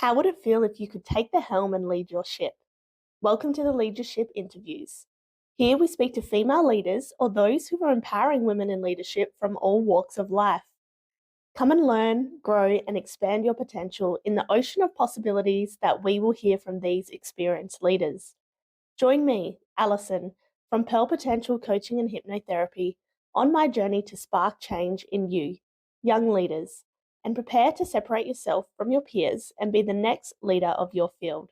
How would it feel if you could take the helm and lead your ship? Welcome to the Leadership Interviews. Here we speak to female leaders or those who are empowering women in leadership from all walks of life. Come and learn, grow, and expand your potential in the ocean of possibilities that we will hear from these experienced leaders. Join me, Alison, from Pearl Potential Coaching and Hypnotherapy, on my journey to spark change in you, young leaders, and prepare to separate yourself from your peers and be the next leader of your field.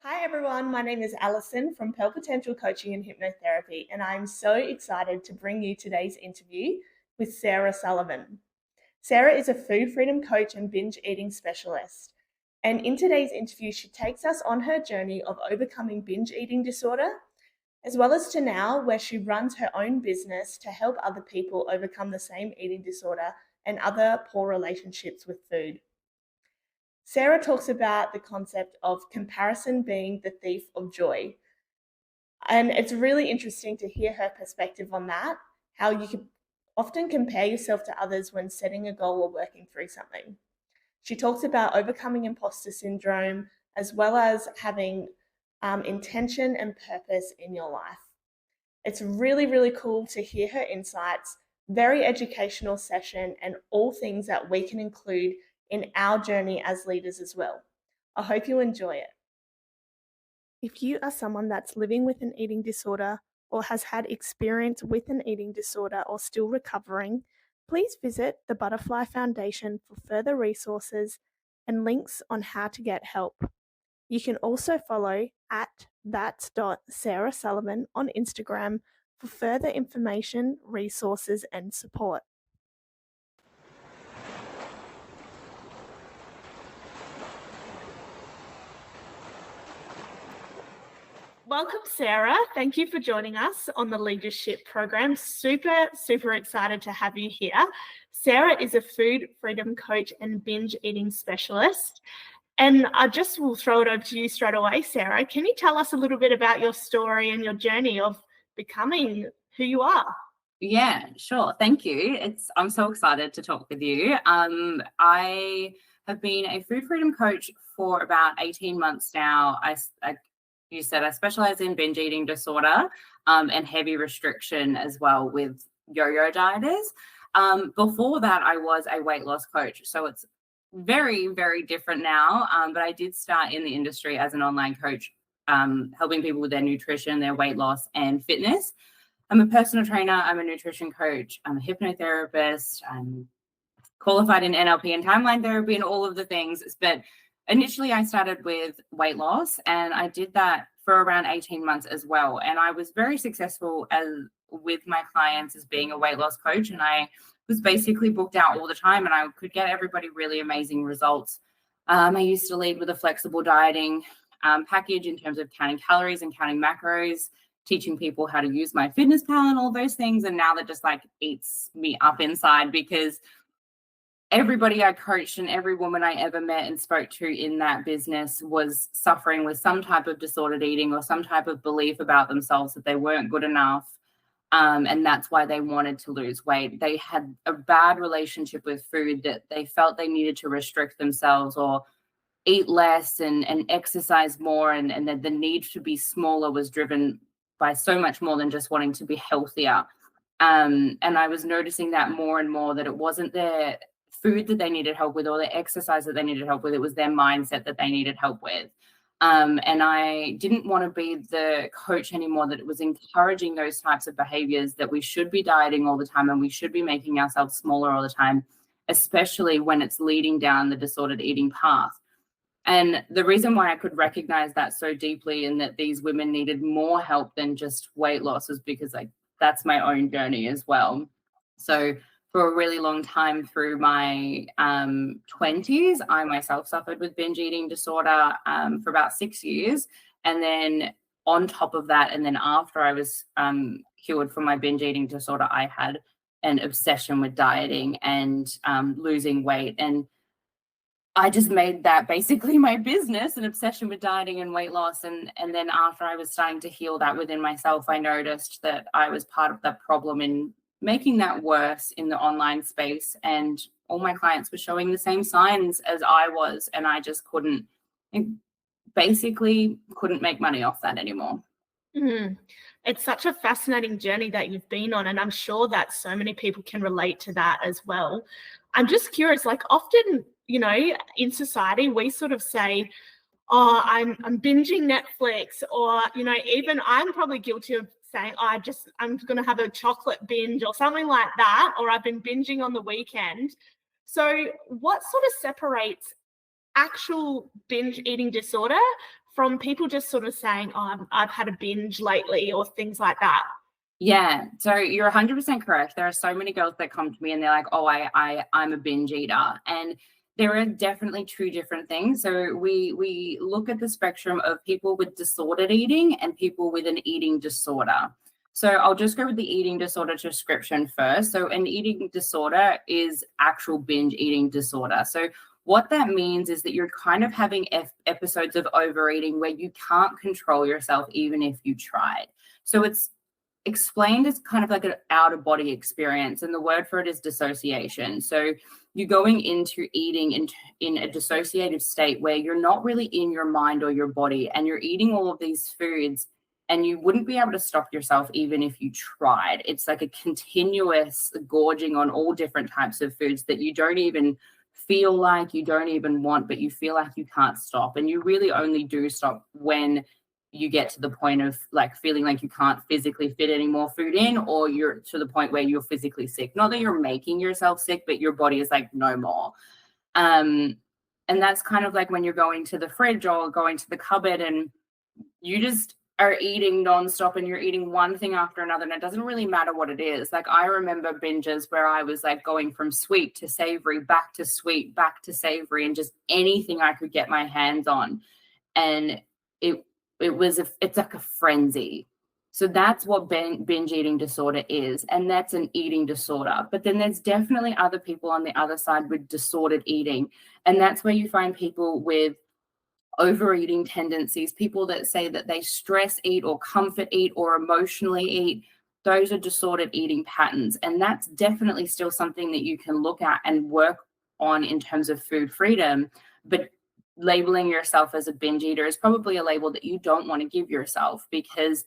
Hi everyone, my name is Alison from Pearl Potential Coaching and Hypnotherapy, and I'm so excited to bring you today's interview with Sarah Sullivan. Sarah is a food freedom coach and binge eating specialist. And in today's interview, she takes us on her journey of overcoming binge eating disorder, as well as to now where she runs her own business to help other people overcome the same eating disorder and other poor relationships with food. Sarah talks about the concept of comparison being the thief of joy. And it's really interesting to hear her perspective on that, how you can often compare yourself to others when setting a goal or working through something. She talks about overcoming imposter syndrome, as well as having intention and purpose in your life. It's really, really cool to hear her insights, very educational session, and all things that we can include in our journey as leaders as well. I hope you enjoy it. If you are someone that's living with an eating disorder or has had experience with an eating disorder or still recovering, please visit the Butterfly Foundation for further resources and links on how to get help. You can also follow at thats.sarahsullivan on Instagram for further information, resources, and support. Welcome, Sarah. Thank you for joining us on the Leadership program. Super excited to have you here. Sarah is a food freedom coach and binge eating specialist. And I just will throw it over to you straight away, Sarah. Can you tell us a little bit about your story and your journey of becoming who you are? Yeah, sure. Thank you. I'm so excited to talk with you. I have been a food freedom coach for about 18 months now. You said I specialize in binge eating disorder and heavy restriction as well with yo-yo dieters. Before that, I was a weight loss coach. So it's very, very different now. But I did start in the industry as an online coach, helping people with their nutrition, their weight loss, and fitness. I'm a personal trainer. I'm a nutrition coach. I'm a hypnotherapist. I'm qualified in NLP and timeline therapy and all of the things. But initially, I started with weight loss, and I did that for around 18 months as well. And I was very successful with my clients as being a weight loss coach. And I was basically booked out all the time, and I could get everybody really amazing results. I used to lead with a flexible dieting package in terms of counting calories and counting macros, teaching people how to use MyFitnessPal and all those things. And now that just like eats me up inside, because everybody I coached and every woman I ever met and spoke to in that business was suffering with some type of disordered eating or some type of belief about themselves that they weren't good enough. And that's why they wanted to lose weight. They had a bad relationship with food, that they felt they needed to restrict themselves or eat less and exercise more. And that the need to be smaller was driven by so much more than just wanting to be healthier. And I was noticing that more and more, that it wasn't their food that they needed help with or their exercise that they needed help with. It was their mindset that they needed help with. And I didn't want to be the coach anymore that was encouraging those types of behaviors, that we should be dieting all the time and we should be making ourselves smaller all the time, especially when it's leading down the disordered eating path. And the reason why I could recognize that so deeply, and that these women needed more help than just weight loss, is because that's my own journey as well. So for a really long time through my 20s, I myself suffered with binge eating disorder for about 6 years. And then on top of that, and then after I was cured from my binge eating disorder, I had an obsession with dieting and losing weight. And I just made that basically my business, an obsession with dieting and weight loss. And then after I was starting to heal that within myself, I noticed that I was part of that problem in making that worse in the online space. And all my clients were showing the same signs as I was. And I just basically couldn't make money off that anymore. Mm. It's such a fascinating journey that you've been on, and I'm sure that so many people can relate to that as well. I'm just curious, like often, in society, we sort of say, oh, I'm binging Netflix, or, even I'm probably guilty of saying, oh, I'm going to have a chocolate binge or something like that, or I've been binging on the weekend. So what sort of separates actual binge eating disorder from people just sort of saying, oh, I've had a binge lately or things like that? Yeah, so you're 100% correct. There are so many girls that come to me and they're like, "Oh, I'm a binge eater," and there are definitely two different things. So we look at the spectrum of people with disordered eating and people with an eating disorder. So I'll just go with the eating disorder description first. So an eating disorder is actual binge eating disorder. So what that means is that you're kind of having episodes of overeating where you can't control yourself even if you tried. So it's explained as kind of like an out of body experience, and the word for it is dissociation. So you're going into eating in a dissociative state where you're not really in your mind or your body, and you're eating all of these foods and you wouldn't be able to stop yourself even if you tried. It's like a continuous gorging on all different types of foods that you don't even feel like, you don't even want, but you feel like you can't stop. And you really only do stop when you get to the point of like feeling like you can't physically fit any more food in, or you're to the point where you're physically sick. Not that you're making yourself sick, but your body is like, no more. And that's kind of like when you're going to the fridge or going to the cupboard and you just are eating nonstop and you're eating one thing after another, and it doesn't really matter what it is. Like I remember binges where I was like going from sweet to savory, back to sweet, back to savory, and just anything I could get my hands on. And it's like a frenzy. So that's what binge eating disorder is, and that's an eating disorder. But then there's definitely other people on the other side with disordered eating, and that's where you find people with overeating tendencies, people that say that they stress eat or comfort eat or emotionally eat. Those are disordered eating patterns, and that's definitely still something that you can look at and work on in terms of food freedom. But labeling yourself as a binge eater is probably a label that you don't want to give yourself, because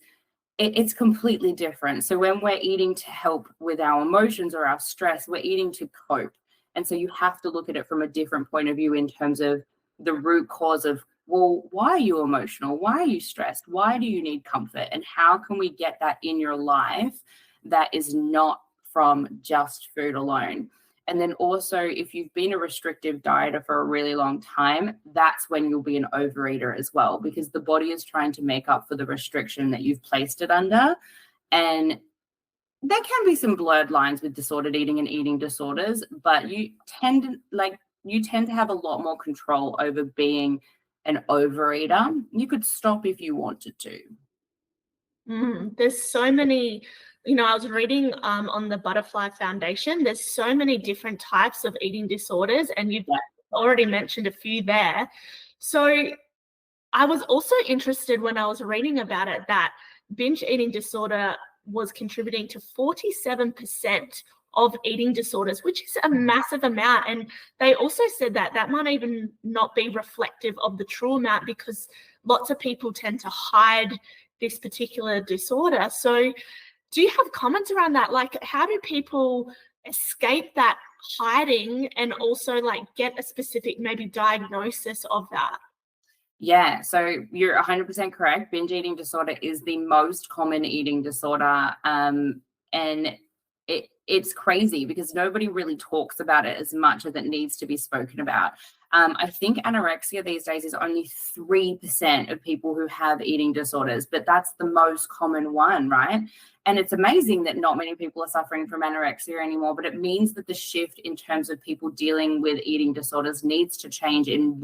it's completely different. So when we're eating to help with our emotions or our stress, we're eating to cope. And so you have to look at it from a different point of view in terms of the root cause of, well, why are you emotional? Why are you stressed? Why do you need comfort? And how can we get that in your life that is not from just food alone? And then also, if you've been a restrictive dieter for a really long time, that's when you'll be an overeater as well, because the body is trying to make up for the restriction that you've placed it under. And there can be some blurred lines with disordered eating and eating disorders, but you tend to have a lot more control over being an overeater. You could stop if you wanted to. There's so many, I was reading on the Butterfly Foundation, there's so many different types of eating disorders, and you've already mentioned a few there. So I was also interested when I was reading about it that binge eating disorder was contributing to 47% of eating disorders, which is a massive amount. And they also said that that might even not be reflective of the true amount, because lots of people tend to hide this particular disorder. So do you have comments around that? Like, how do people escape that hiding and also like get a specific maybe diagnosis of that? Yeah, so you're 100% correct. Binge eating disorder is the most common eating disorder. And it's crazy because nobody really talks about it as much as it needs to be spoken about. I think anorexia these days is only 3% of people who have eating disorders, but that's the most common one, right? And it's amazing that not many people are suffering from anorexia anymore, but it means that the shift in terms of people dealing with eating disorders needs to change in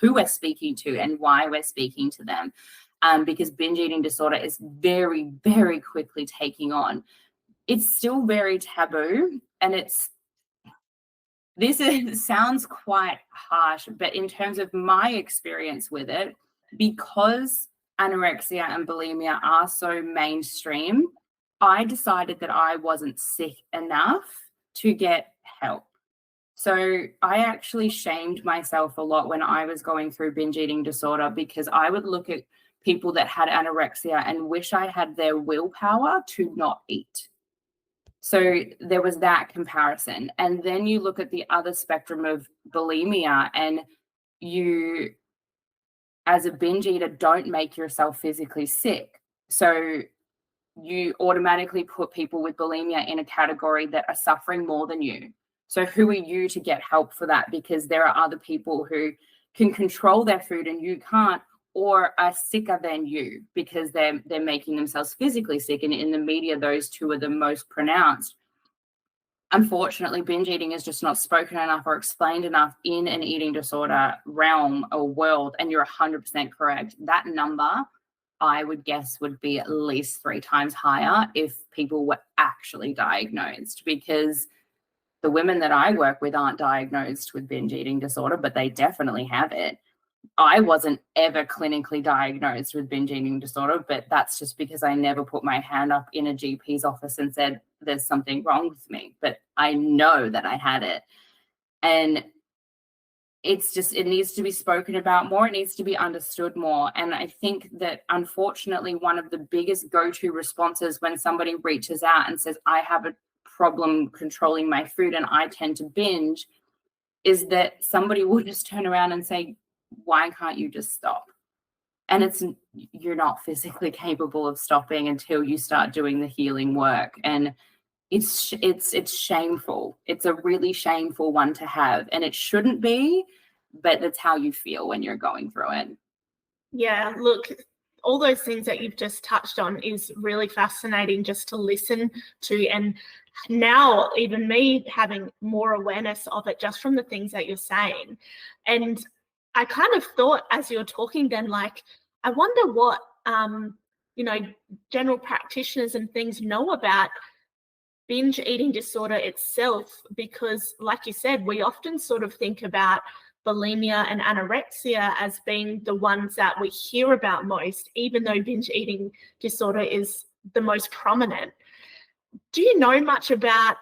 who we're speaking to and why we're speaking to them. Because binge eating disorder is very, very quickly taking on. It's still very taboo, and sounds quite harsh, but in terms of my experience with it, because anorexia and bulimia are so mainstream, I decided that I wasn't sick enough to get help. So I actually shamed myself a lot when I was going through binge eating disorder, because I would look at people that had anorexia and wish I had their willpower to not eat. So there was that comparison. And then you look at the other spectrum of bulimia, and you, as a binge eater, don't make yourself physically sick. So you automatically put people with bulimia in a category that are suffering more than you. So who are you to get help for that? Because there are other people who can control their food and you can't, or are sicker than you because they're making themselves physically sick. And in the media, those two are the most pronounced. Unfortunately, binge eating is just not spoken enough or explained enough in an eating disorder realm or world. And you're 100% correct. That number, I would guess, would be at least 3 times higher if people were actually diagnosed, because the women that I work with aren't diagnosed with binge eating disorder, but they definitely have it. I wasn't ever clinically diagnosed with binge eating disorder, but that's just because I never put my hand up in a GP's office and said, there's something wrong with me. But I know that I had it. And it's just, it needs to be spoken about more. It needs to be understood more. And I think that, unfortunately, one of the biggest go-to responses when somebody reaches out and says, I have a problem controlling my food and I tend to binge, is that somebody will just turn around and say, why can't you just stop? And you're not physically capable of stopping until you start doing the healing work. And it's shameful. It's a really shameful one to have, and it shouldn't be, but that's how you feel when you're going through it. Yeah, look, all those things that you've just touched on is really fascinating just to listen to. And now even me having more awareness of it just from the things that you're saying. And I kind of thought as you're talking then, like, I wonder what, general practitioners and things know about binge eating disorder itself, because like you said, we often sort of think about bulimia and anorexia as being the ones that we hear about most, even though binge eating disorder is the most prominent. Do you know much about,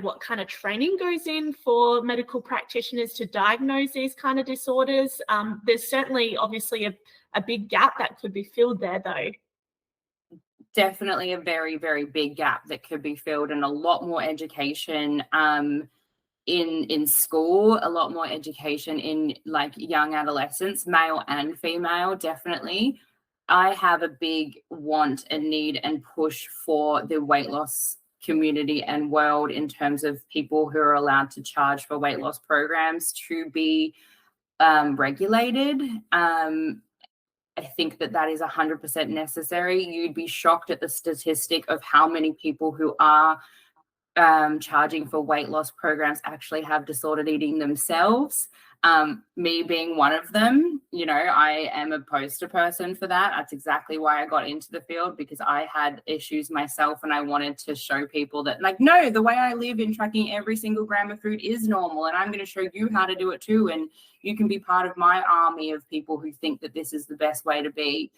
what kind of training goes in for medical practitioners to diagnose these kind of disorders? There's certainly obviously a big gap that could be filled there, though. Definitely a very, very big gap that could be filled, and a lot more education in school, a lot more education in like young adolescents, male and female, definitely. I have a big want and need and push for the weight loss community and world in terms of people who are allowed to charge for weight loss programs to be regulated. I think that is 100% necessary. You'd be shocked at the statistic of how many people who are charging for weight loss programs actually have disordered eating themselves. Me being one of them, I am a poster person for that. That's exactly why I got into the field, because I had issues myself and I wanted to show people that, like, no, the way I live in tracking every single gram of food is normal, and I'm going to show you how to do it too. And you can be part of my army of people who think that this is the best way to be.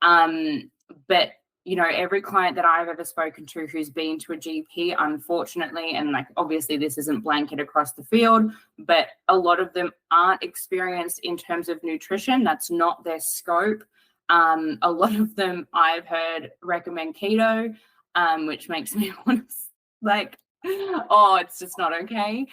But every client that I've ever spoken to who's been to a GP, unfortunately, and like obviously this isn't blanket across the field, but a lot of them aren't experienced in terms of nutrition. That's not their scope. A lot of them I've heard recommend keto, which makes me want to like, oh, it's just not okay.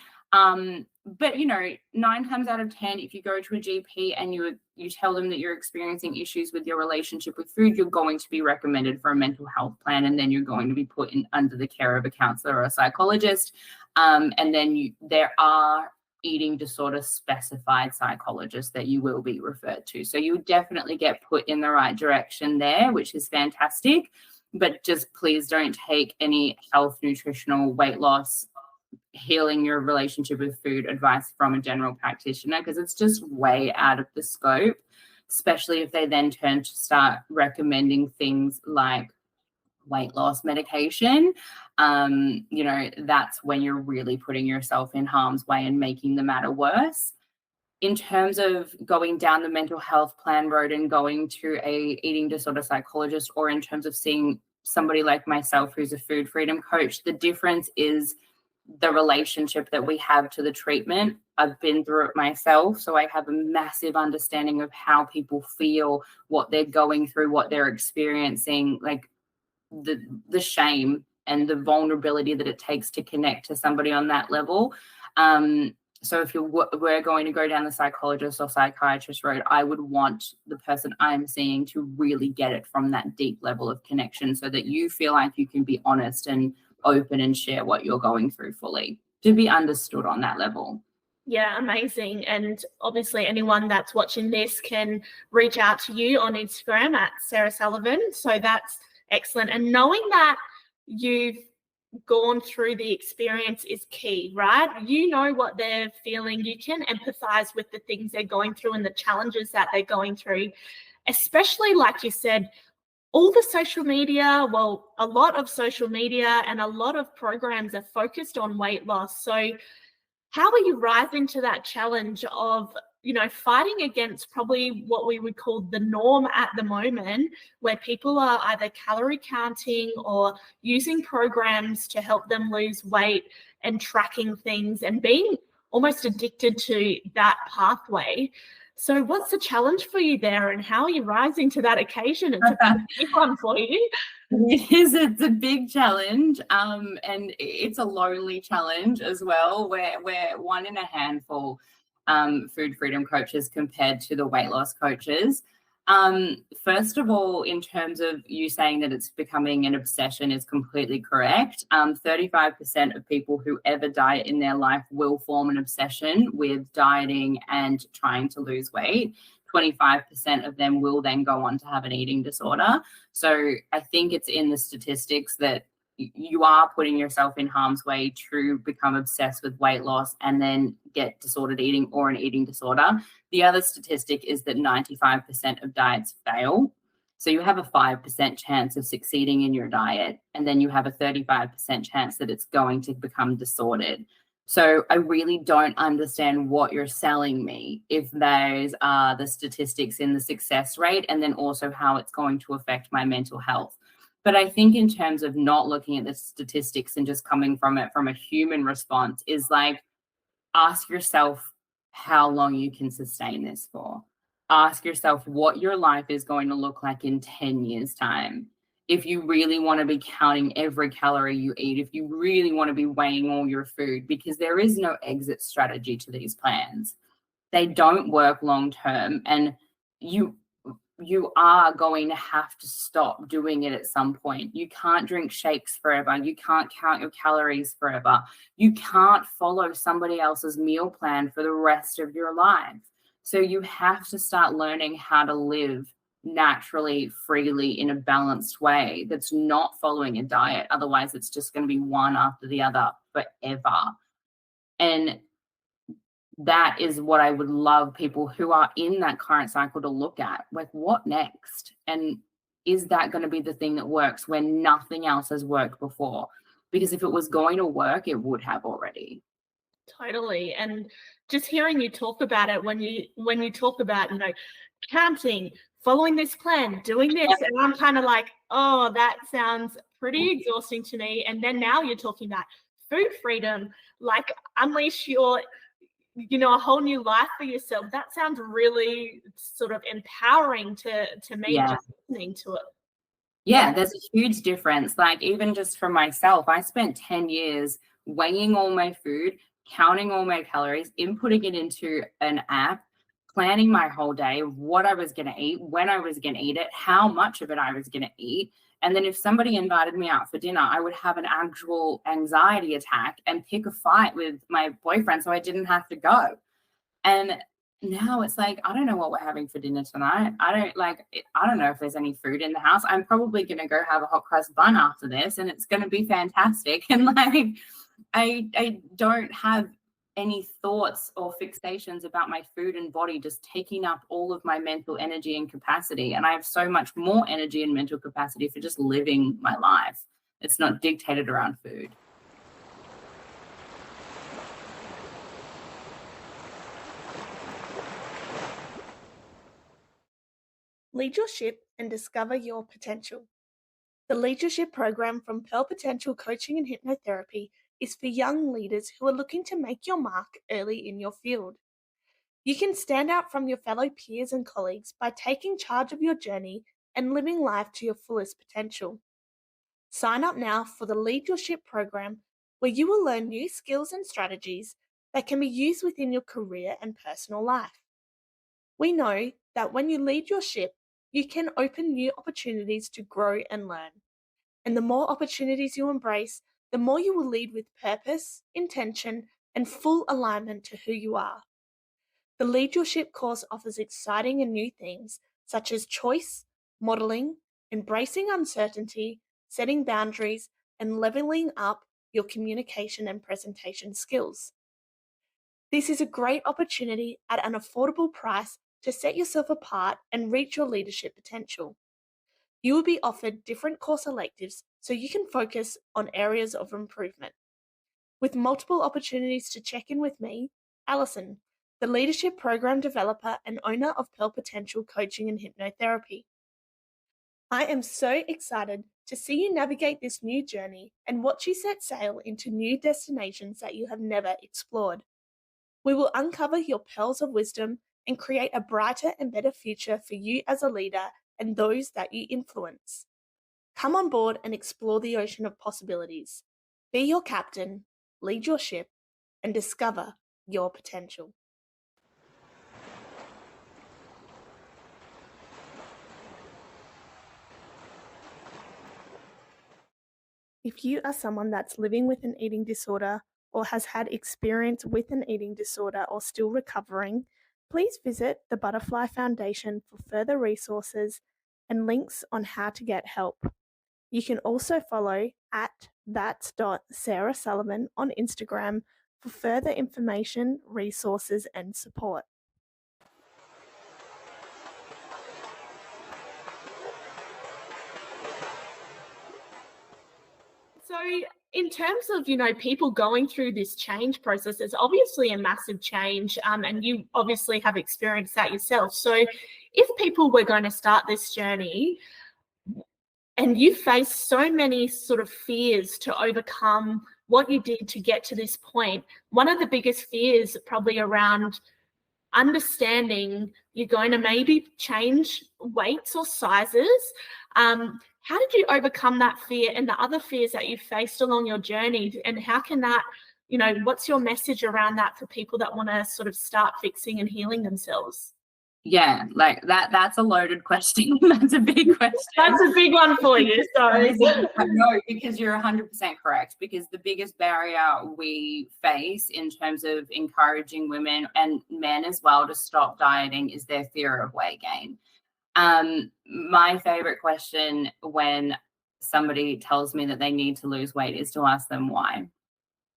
But 9 times out of 10, if you go to a GP and you tell them that you're experiencing issues with your relationship with food, you're going to be recommended for a mental health plan, and then you're going to be put in under the care of a counselor or a psychologist. And then there are eating disorder specified psychologists that you will be referred to. So you definitely get put in the right direction there, which is fantastic. But just please don't take any health, nutritional, weight loss, healing your relationship with food advice from a general practitioner, because it's just way out of the scope, especially if they then turn to start recommending things like weight loss medication, that's when you're really putting yourself in harm's way and making the matter worse. In terms of going down the mental health plan road and going to a eating disorder psychologist, or in terms of seeing somebody like myself who's a food freedom coach, the difference is the relationship that we have to the treatment. I've been through it myself, so I have a massive understanding of how people feel, what they're going through, what they're experiencing, like the shame and the vulnerability that it takes to connect to somebody on that level. So if we're going to go down the psychologist or psychiatrist road, I would want the person I'm seeing to really get it from that deep level of connection, so that you feel like you can be honest and open and share what you're going through fully, to be understood on that level. Yeah, amazing. And obviously anyone that's watching this can reach out to you on Instagram at Sarah Sullivan. So that's excellent. And knowing that you've gone through the experience is key, right? You know what they're feeling. You can empathize with the things they're going through and the challenges that they're going through, especially like you said, all the social media, well, a lot of social media and a lot of programs are focused on weight loss. So how are you rising to that challenge of, fighting against probably what we would call the norm at the moment, where people are either calorie counting or using programs to help them lose weight and tracking things and being almost addicted to that pathway? So what's the challenge for you there, and how are you rising to that occasion? It's a big one for you. It is. It's a big challenge, and it's a lonely challenge as well. We're one in a handful, food freedom coaches compared to the weight loss coaches. First of all, in terms of you saying that it's becoming an obsession is completely correct. 35% of people who ever diet in their life will form an obsession with dieting and trying to lose weight. 25% of them will then go on to have an eating disorder. So I think it's in the statistics that you are putting yourself in harm's way to become obsessed with weight loss and then get disordered eating or an eating disorder. The other statistic is that 95% of diets fail. So you have a 5% chance of succeeding in your diet, and then you have a 35% chance that it's going to become disordered. So I really don't understand what you're selling me if those are the statistics in the success rate, and then also how it's going to affect my mental health. But I think in terms of not looking at the statistics and just coming from it from a human response is like, ask yourself how long you can sustain this for. Ask yourself what your life is going to look like in 10 years' time. If you really want to be counting every calorie you eat, if you really want to be weighing all your food, because there is no exit strategy to these plans. They don't work long term, and you are going to have to stop doing it at some point. You can't drink shakes forever. You can't count your calories forever. You can't follow somebody else's meal plan for the rest of your life. So you have to start learning how to live naturally, freely, in a balanced way that's not following a diet. Otherwise, it's just going to be one after the other forever. And that is what I would love people who are in that current cycle to look at. Like, what next? And is that going to be the thing that works when nothing else has worked before? Because if it was going to work, it would have already. Totally. And just hearing you talk about it, when you talk about, counting, following this plan, doing this, and I'm kind of like, oh, that sounds pretty exhausting to me. And then now you're talking about food freedom, like unleash your a whole new life for yourself. That sounds really sort of empowering to me, just listening to it. Yeah, there's a huge difference. Like, even just for myself, I spent 10 years weighing all my food, counting all my calories, inputting it into an app, planning my whole day, what I was going to eat, when I was going to eat it, how much of it I was going to eat. And then if somebody invited me out for dinner, I would have an actual anxiety attack and pick a fight with my boyfriend so I didn't have to go. And now it's like, I don't know what we're having for dinner tonight. I don't know if there's any food in the house. I'm probably going to go have a hot crust bun after this, and it's going to be fantastic. And like, I don't have any thoughts or fixations about my food and body just taking up all of my mental energy and capacity. And I have so much more energy and mental capacity for just living my life. It's not dictated around food. Leadership and discover your potential. The Leadership program from Pearl Potential Coaching and Hypnotherapy is for young leaders who are looking to make your mark early in your field. You can stand out from your fellow peers and colleagues by taking charge of your journey and living life to your fullest potential. Sign up now for the Leadership program, where you will learn new skills and strategies that can be used within your career and personal life. We know that when you lead your ship, you can open new opportunities to grow and learn. And the more opportunities you embrace, the more you will lead with purpose, intention, and full alignment to who you are. The Leadership course offers exciting and new themes such as choice, modeling, embracing uncertainty, setting boundaries, and leveling up your communication and presentation skills. This is a great opportunity at an affordable price to set yourself apart and reach your leadership potential. You will be offered different course electives so you can focus on areas of improvement. With multiple opportunities to check in with me, Alison, the Leadership Program developer and owner of Pearl Potential Coaching and Hypnotherapy. I am so excited to see you navigate this new journey and watch you set sail into new destinations that you have never explored. We will uncover your pearls of wisdom and create a brighter and better future for you as a leader and those that you influence. Come on board and explore the ocean of possibilities. Be your captain, lead your ship, and discover your potential. If you are someone that's living with an eating disorder or has had experience with an eating disorder or still recovering, please visit the Butterfly Foundation for further resources and links on how to get help. You can also follow at thats.sarahsullivan on Instagram for further information, resources, and support. So in terms of, people going through this change process, it's obviously a massive change, and you obviously have experienced that yourself. So if people were going to start this journey and you face so many sort of fears to overcome what you did to get to this point, one of the biggest fears probably around understanding you're going to maybe change weights or sizes. How did you overcome that fear and the other fears that you faced along your journey? And how can that, what's your message around that for people that want to sort of start fixing and healing themselves? Yeah, like that's a loaded question. That's a big question. That's a big one for you. Sorry. No, because you're 100% correct. Because the biggest barrier we face in terms of encouraging women and men as well to stop dieting is their fear of weight gain. My favorite question when somebody tells me that they need to lose weight is to ask them why.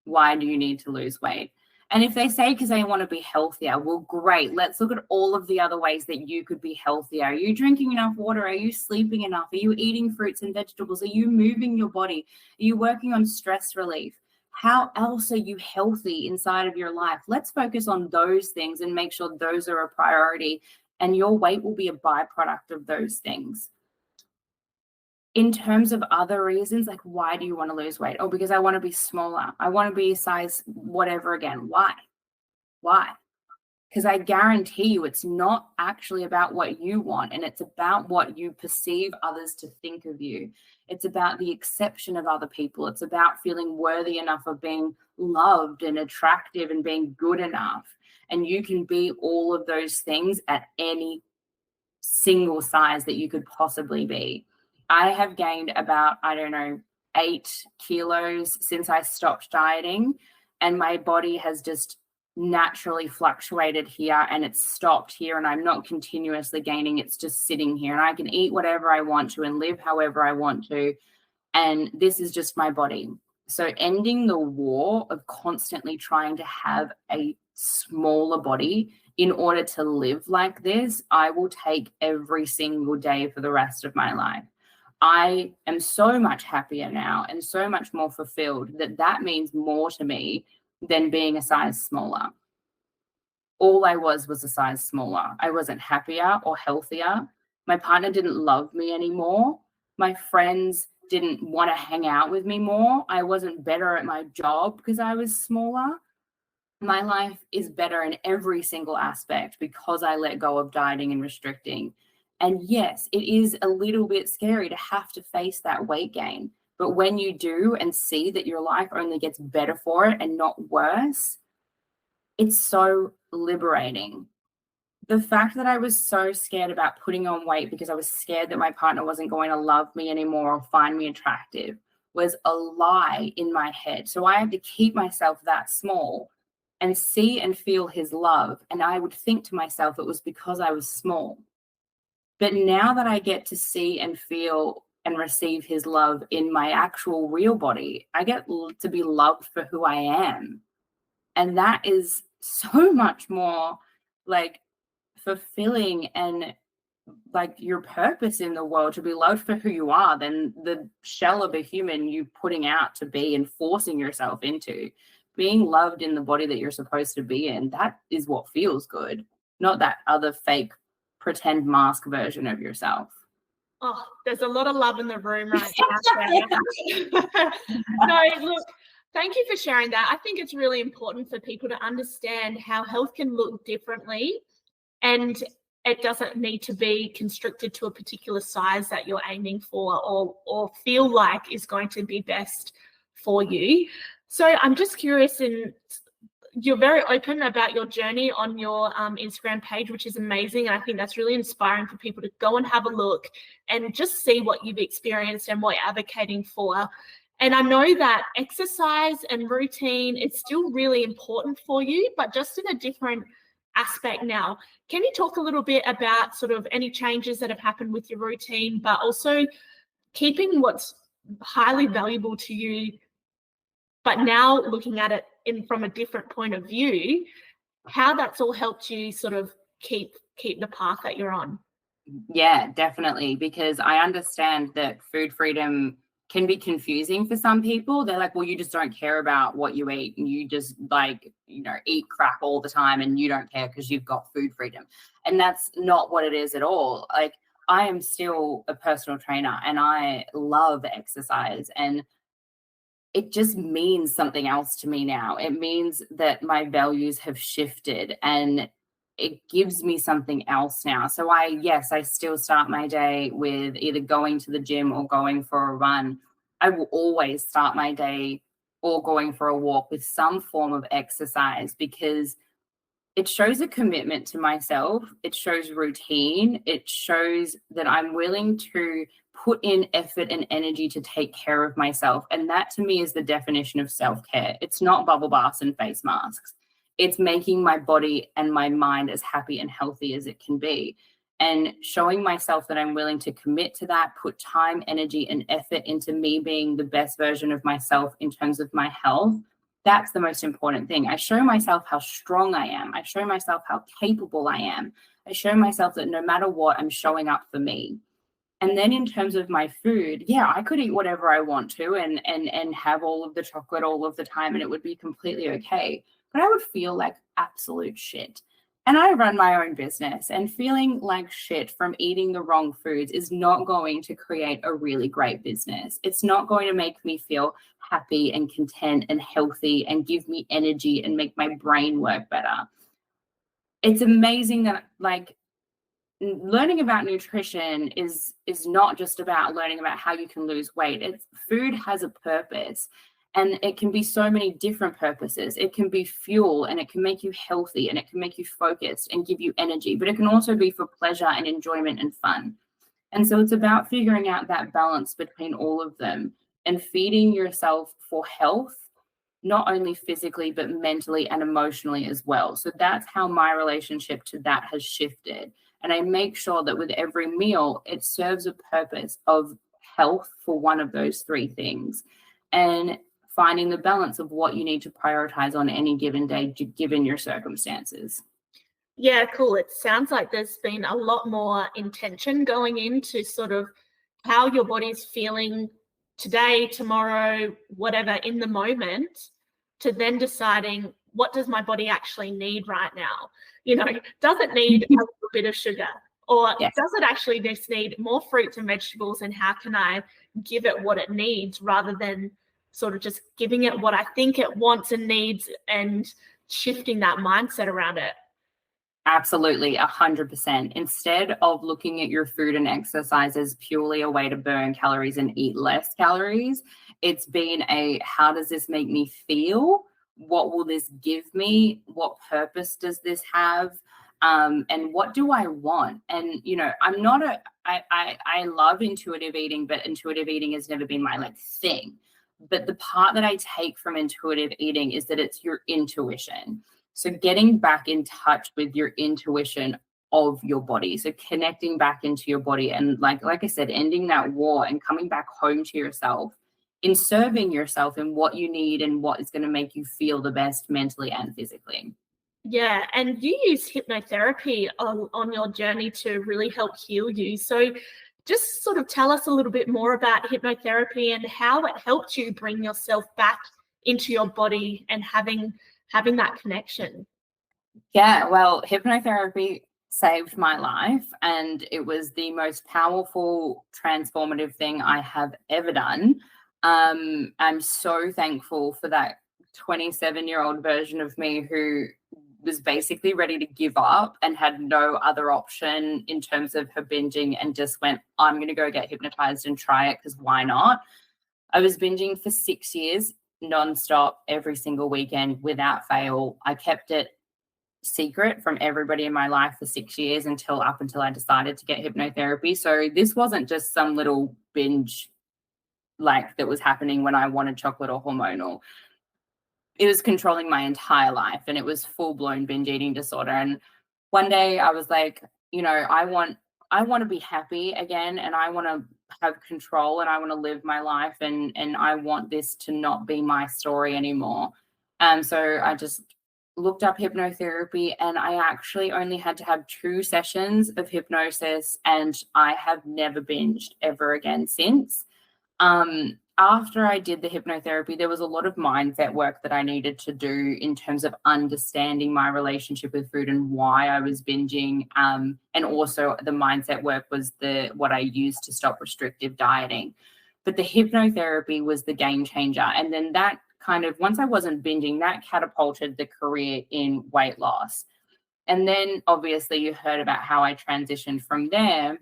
Why do you need to lose weight? And if they say because they want to be healthier, well, great. Let's look at all of the other ways that you could be healthier. Are you drinking enough water? Are you sleeping enough? Are you eating fruits and vegetables? Are you moving your body? Are you working on stress relief? How else are you healthy inside of your life? Let's focus on those things and make sure those are a priority, and your weight will be a byproduct of those things. In terms of other reasons, like why do you want to lose weight? Oh, because I want to be smaller. I want to be size whatever again. Why? Because I guarantee you it's not actually about what you want, and it's about what you perceive others to think of you. It's about the exception of other people. It's about feeling worthy enough of being loved and attractive and being good enough. And you can be all of those things at any single size that you could possibly be. I have gained about, 8 kilos since I stopped dieting, and my body has just naturally fluctuated here, and it's stopped here, and I'm not continuously gaining. It's just sitting here, and I can eat whatever I want to and live however I want to. And this is just my body. So ending the war of constantly trying to have a smaller body in order to live like this, I will take every single day for the rest of my life. I am so much happier now and so much more fulfilled that means more to me than being a size smaller. All I was a size smaller. I wasn't happier or healthier. My partner didn't love me anymore. My friends didn't want to hang out with me more. I wasn't better at my job because I was smaller. My life is better in every single aspect because I let go of dieting and restricting. And yes, it is a little bit scary to have to face that weight gain. But when you do and see that your life only gets better for it and not worse, it's so liberating. The fact that I was so scared about putting on weight because I was scared that my partner wasn't going to love me anymore or find me attractive was a lie in my head. So I had to keep myself that small and see and feel his love. And I would think to myself it was because I was small. But now that I get to see and feel and receive his love in my actual real body, I get to be loved for who I am. And that is so much more like fulfilling and like your purpose in the world, to be loved for who you are, than the shell of a human you putting out to be and forcing yourself into. Being loved in the body that you're supposed to be in, that is what feels good, not that other fake pretend mask version of yourself. Oh, there's a lot of love in the room right now. No, look, thank you for sharing that. I think it's really important for people to understand how health can look differently, and it doesn't need to be constricted to a particular size that you're aiming for or feel like is going to be best for you. So I'm just curious, and you're very open about your journey on your Instagram page, which is amazing. And I think that's really inspiring for people to go and have a look and just see what you've experienced and what you're advocating for. And I know that exercise and routine is still really important for you, but just in a different aspect now. Can you talk a little bit about sort of any changes that have happened with your routine, but also keeping what's highly valuable to you, but now looking at it from a different point of view, how that's all helped you sort of keep the path that you're on? Yeah, definitely. Because I understand that food freedom can be confusing for some people. They're like, well, you just don't care about what you eat and you just like, eat crap all the time and you don't care because you've got food freedom. And that's not what it is at all. Like, I am still a personal trainer and I love exercise, and it just means something else to me now. It means that my values have shifted and it gives me something else now. So I still start my day with either going to the gym or going for a run. I will always start my day or going for a walk with some form of exercise, because it shows a commitment to myself. It shows routine. It shows that I'm willing to put in effort and energy to take care of myself. And that to me is the definition of self-care. It's not bubble baths and face masks. It's making my body and my mind as happy and healthy as it can be. And showing myself that I'm willing to commit to that, put time, energy, and effort into me being the best version of myself in terms of my health. That's the most important thing. I show myself how strong I am. I show myself how capable I am. I show myself that no matter what, I'm showing up for me. And then in terms of my food, yeah, I could eat whatever I want to and have all of the chocolate all of the time, and it would be completely okay. But I would feel like absolute shit. And I run my own business, and feeling like shit from eating the wrong foods is not going to create a really great business. It's not going to make me feel happy and content and healthy and give me energy and make my brain work better. It's amazing that learning about nutrition is not just about learning about how you can lose weight. Food has a purpose, and it can be so many different purposes. It can be fuel, and it can make you healthy, and it can make you focused and give you energy, but it can also be for pleasure and enjoyment and fun. And so it's about figuring out that balance between all of them and feeding yourself for health, not only physically, but mentally and emotionally as well. So that's how my relationship to that has shifted. And I make sure that with every meal, it serves a purpose of health for one of those three things. And finding the balance of what you need to prioritize on any given day, given your circumstances. Yeah, cool. It sounds like there's been a lot more intention going into sort of how your body's feeling today, tomorrow, whatever, in the moment, to then deciding what does my body actually need right now? Does it need a little bit of sugar? Or Yes. does it actually just need more fruits and vegetables, and how can I give it what it needs rather than sort of just giving it what I think it wants and needs and shifting that mindset around it? Absolutely, 100%. Instead of looking at your food and exercise as purely a way to burn calories and eat less calories, it's been how does this make me feel? What will this give me? What purpose does this have? And what do I want? And I'm not I love intuitive eating, but intuitive eating has never been my thing. But the part that I take from intuitive eating is that it's your intuition. So getting back in touch with your intuition of your body. So connecting back into your body and like I said, ending that war and coming back home to yourself, in serving yourself in what you need and what is going to make you feel the best mentally and physically. Yeah, and you use hypnotherapy on your journey to really help heal you. So just sort of tell us a little bit more about hypnotherapy and how it helped you bring yourself back into your body and having that connection. Yeah, well, hypnotherapy saved my life, and it was the most powerful, transformative thing I have ever done. I'm so thankful for that 27-year-old version of me who was basically ready to give up and had no other option in terms of her binging and just went, I'm going to go get hypnotized and try it because why not? I was binging for 6 years nonstop every single weekend without fail. I kept it secret from everybody in my life for 6 years until I decided to get hypnotherapy. So this wasn't just some little binge that was happening when I wanted chocolate or hormonal. It was controlling my entire life, and it was full-blown binge eating disorder. And one day I was like, I want to be happy again, and I want to have control, and I want to live my life, and I want this to not be my story anymore. So I just looked up hypnotherapy, and I actually only had to have 2 sessions of hypnosis, and I have never binged ever again since. After I did the hypnotherapy, there was a lot of mindset work that I needed to do in terms of understanding my relationship with food and why I was binging. And also the mindset work was what I used to stop restrictive dieting. But the hypnotherapy was the game changer. And then that once I wasn't binging, that catapulted the career in weight loss. And then obviously you heard about how I transitioned from there.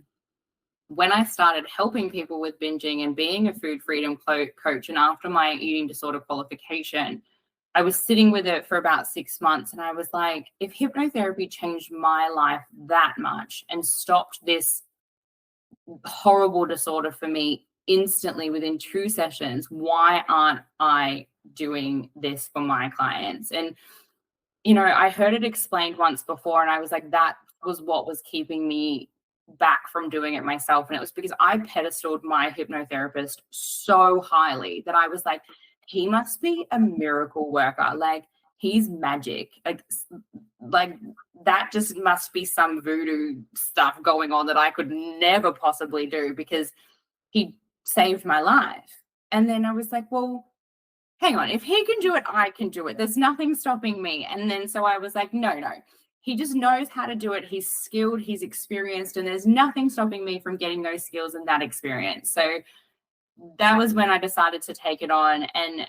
When I started helping people with binging and being a food freedom coach, and after my eating disorder qualification, I was sitting with it for about 6 months, and I was like, if hypnotherapy changed my life that much and stopped this horrible disorder for me instantly within 2 sessions, why aren't I doing this for my clients? And I heard it explained once before, and I was like, that was what was keeping me back from doing it myself. And it was because I pedestaled my hypnotherapist so highly that I was like, he must be a miracle worker. He's magic. Like that just must be some voodoo stuff going on that I could never possibly do because he saved my life. And then I was like, well, hang on, if he can do it, I can do it. There's nothing stopping me. And then so I was like, no. He just knows how to do it. He's skilled, he's experienced, and there's nothing stopping me from getting those skills and that experience. So that was when I decided to take it on. And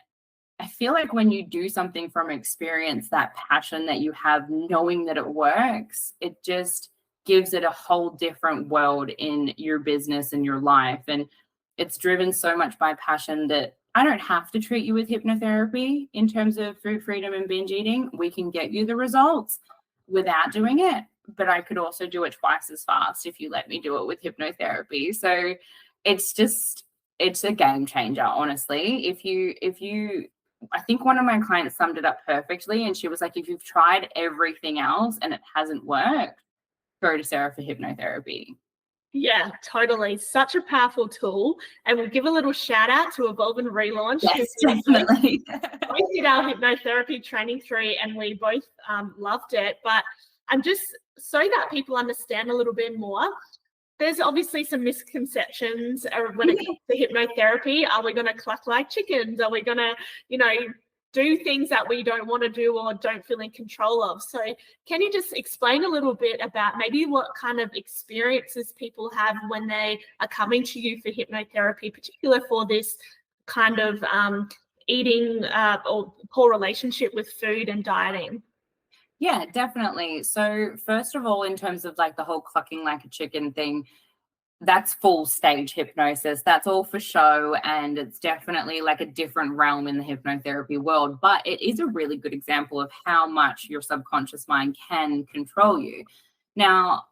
I feel like when you do something from experience, that passion that you have, knowing that it works, it just gives it a whole different world in your business and your life. And it's driven so much by passion that I don't have to treat you with hypnotherapy in terms of food freedom and binge eating. We can get you the results without doing it, but I could also do it twice as fast if you let me do it with hypnotherapy. So it's a game changer, honestly. If you I think one of my clients summed it up perfectly, and she was like, if you've tried everything else and it hasn't worked, go to Sarah for hypnotherapy. Yeah, totally. Such a powerful tool. And we'll give a little shout out to Evolve and Relaunch. Yes, definitely. We did our hypnotherapy training through and we both loved it. But I'm just so that people understand a little bit more. There's obviously some misconceptions when it comes to hypnotherapy. Are we going to cluck like chickens? Are we going to, do things that we don't want to do or don't feel in control of? So can you just explain a little bit about maybe what kind of experiences people have when they are coming to you for hypnotherapy, particularly for this kind of eating or poor relationship with food and dieting? Yeah, definitely. So first of all, in terms of like the whole clucking like a chicken thing, that's full stage hypnosis. That's all for show. And it's definitely like a different realm in the hypnotherapy world. But it is a really good example of how much your subconscious mind can control you. Now,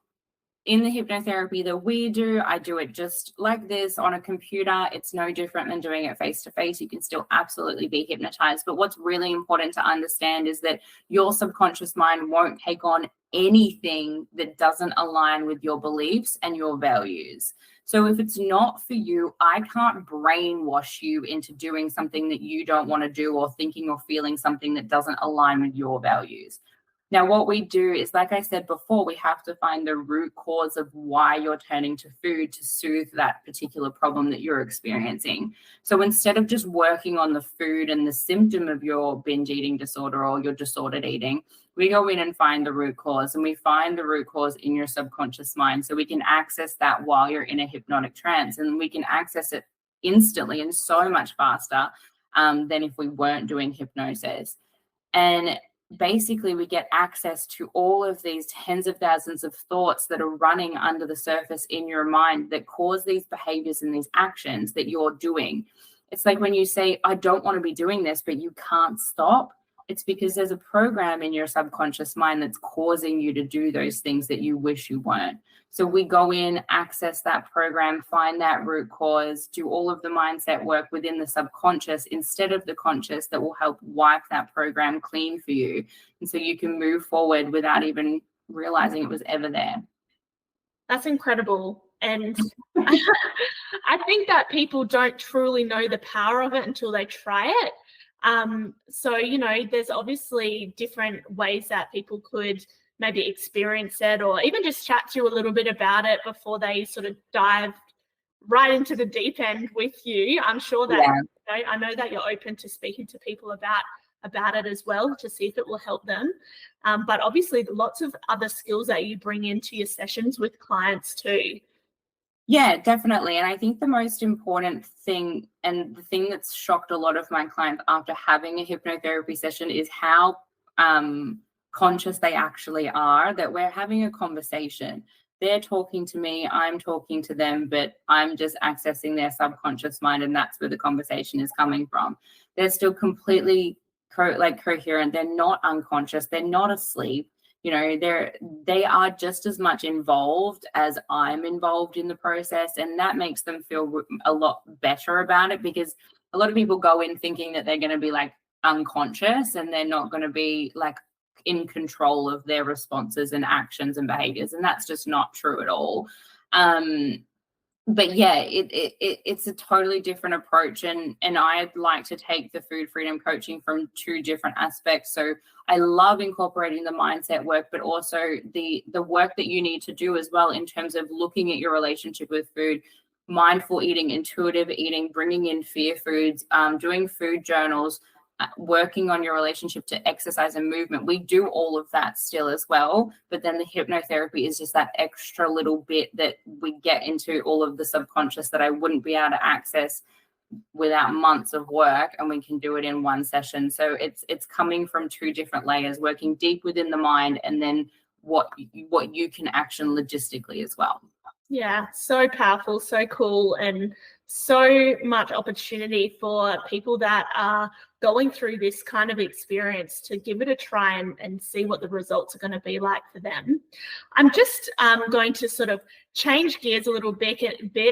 in the hypnotherapy that we do, I do it just like this on a computer. It's no different than doing it face to face. You can still absolutely be hypnotized. But what's really important to understand is that your subconscious mind won't take on anything that doesn't align with your beliefs and your values. So if it's not for you, I can't brainwash you into doing something that you don't want to do or thinking or feeling something that doesn't align with your values. Now, what we do is, like I said before, we have to find the root cause of why you're turning to food to soothe that particular problem that you're experiencing. So instead of just working on the food and the symptom of your binge eating disorder or your disordered eating, we go in and find the root cause, and we find the root cause in your subconscious mind. So we can access that while you're in a hypnotic trance, and we can access it instantly and so much faster than if we weren't doing hypnosis. And basically we get access to all of these tens of thousands of thoughts that are running under the surface in your mind that cause these behaviors and these actions that you're doing. It's like when you say, I don't want to be doing this, but you can't stop. It's because there's a program in your subconscious mind that's causing you to do those things that you wish you weren't. So we go in, access that program, find that root cause, do all of the mindset work within the subconscious instead of the conscious that will help wipe that program clean for you. And so you can move forward without even realizing it was ever there. That's incredible. And I think that people don't truly know the power of it until they try it. So, there's obviously different ways that people could maybe experience it or even just chat to you a little bit about it before they sort of dive right into the deep end with you. I'm sure that, I know that you're open to speaking to people about it as well to see if it will help them. But obviously lots of other skills that you bring into your sessions with clients too. Yeah, definitely. And I think the most important thing, and the thing that's shocked a lot of my clients after having a hypnotherapy session, is how conscious they actually are, that we're having a conversation. They're talking to me, I'm talking to them, but I'm just accessing their subconscious mind, and that's where the conversation is coming from. They're still completely coherent. They're not unconscious. They're not asleep. They are just as much involved as I'm involved in the process, and that makes them feel a lot better about it, because a lot of people go in thinking that they're going to be like unconscious and they're not going to be like in control of their responses and actions and behaviors, and that's just not true at all. But yeah, it's a totally different approach, and I'd like to take the food freedom coaching from two different aspects. So I love incorporating the mindset work, but also the work that you need to do as well in terms of looking at your relationship with food, mindful eating, intuitive eating, bringing in fear foods, doing food journals, working on your relationship to exercise and movement. We do all of that still as well, but then the hypnotherapy is just that extra little bit that we get into all of the subconscious that I wouldn't be able to access without months of work, and we can do it in one session. So it's coming from two different layers, working deep within the mind, and then what you can action logistically as well. Yeah, so powerful, so cool, and so much opportunity for people that are going through this kind of experience to give it a try and see what the results are going to be like for them. I'm just going to sort of change gears a little bit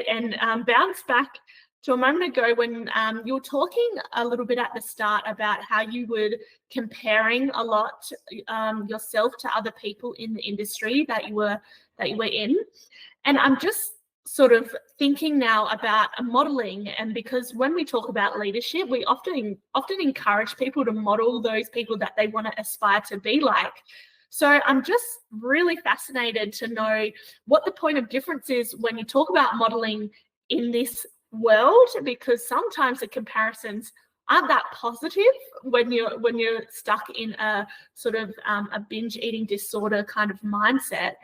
and bounce back to a moment ago when you were talking a little bit at the start about how you were comparing a lot yourself to other people in the industry that you were in. And I'm just sort of thinking now about modeling, and because when we talk about leadership, we often encourage people to model those people that they want to aspire to be like. So I'm just really fascinated to know what the point of difference is when you talk about modeling in this world, because sometimes the comparisons aren't that positive when you're stuck in a sort of a binge eating disorder kind of mindset.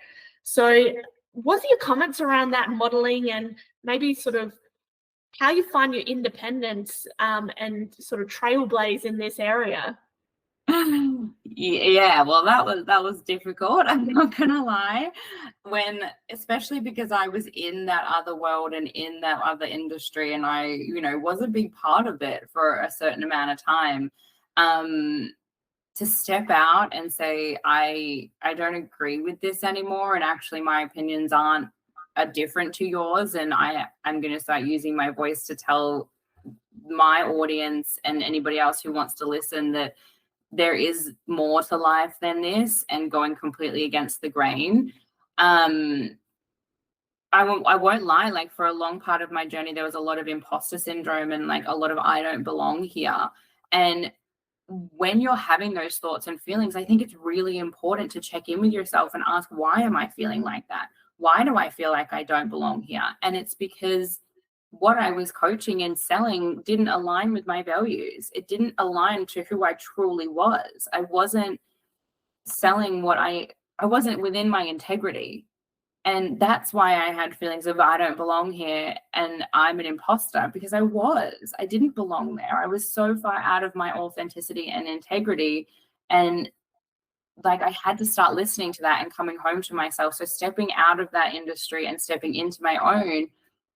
So what are your comments around that modeling, and maybe sort of how you find your independence and sort of trailblaze in this area? Yeah, well, that was difficult. I'm not gonna lie. Especially because I was in that other world and in that other industry, and I, was a big part of it for a certain amount of time. To step out and say, I don't agree with this anymore, and actually my opinions are different to yours, and I'm going to start using my voice to tell my audience and anybody else who wants to listen that there is more to life than this, and going completely against the grain. I won't lie, like for a long part of my journey, there was a lot of imposter syndrome and like a lot of I don't belong here. And when you're having those thoughts and feelings, I think it's really important to check in with yourself and ask, why am I feeling like that? Why do I feel like I don't belong here? And it's because what I was coaching and selling didn't align with my values. It didn't align to who I truly was. I wasn't selling I wasn't within my integrity. And that's why I had feelings of I don't belong here and I'm an imposter, because I didn't belong there. I was so far out of my authenticity and integrity. And like I had to start listening to that and coming home to myself. So stepping out of that industry and stepping into my own,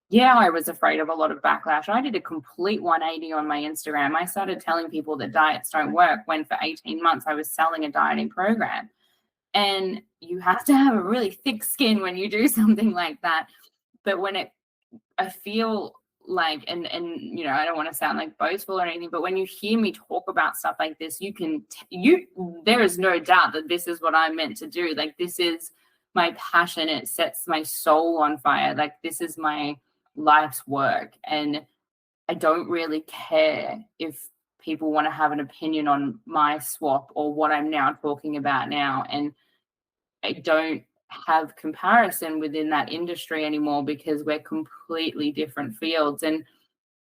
yeah, I was afraid of a lot of backlash. I did a complete 180 on my Instagram. I started telling people that diets don't work when for 18 months I was selling a dieting program. And you have to have a really thick skin when you do something like that. But I feel like, and I don't want to sound like boastful or anything, but when you hear me talk about stuff like this, there is no doubt that this is what I'm meant to do. Like, this is my passion. It sets my soul on fire. Like, this is my life's work. And I don't really care if people want to have an opinion on my swap or what I'm now talking about now. And I don't have comparison within that industry anymore, because we're completely different fields. And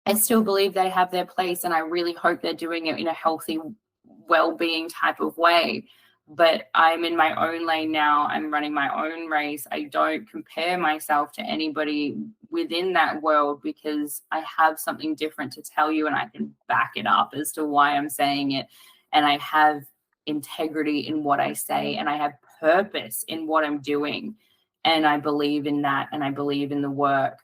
I still believe they have their place, and I really hope they're doing it in a healthy, well-being type of way. But I'm in my own lane now. I'm running my own race. I don't compare myself to anybody within that world, because I have something different to tell you, and I can back it up as to why I'm saying it. And I have integrity in what I say, and I have purpose in what I'm doing. And I believe in that, and I believe in the work.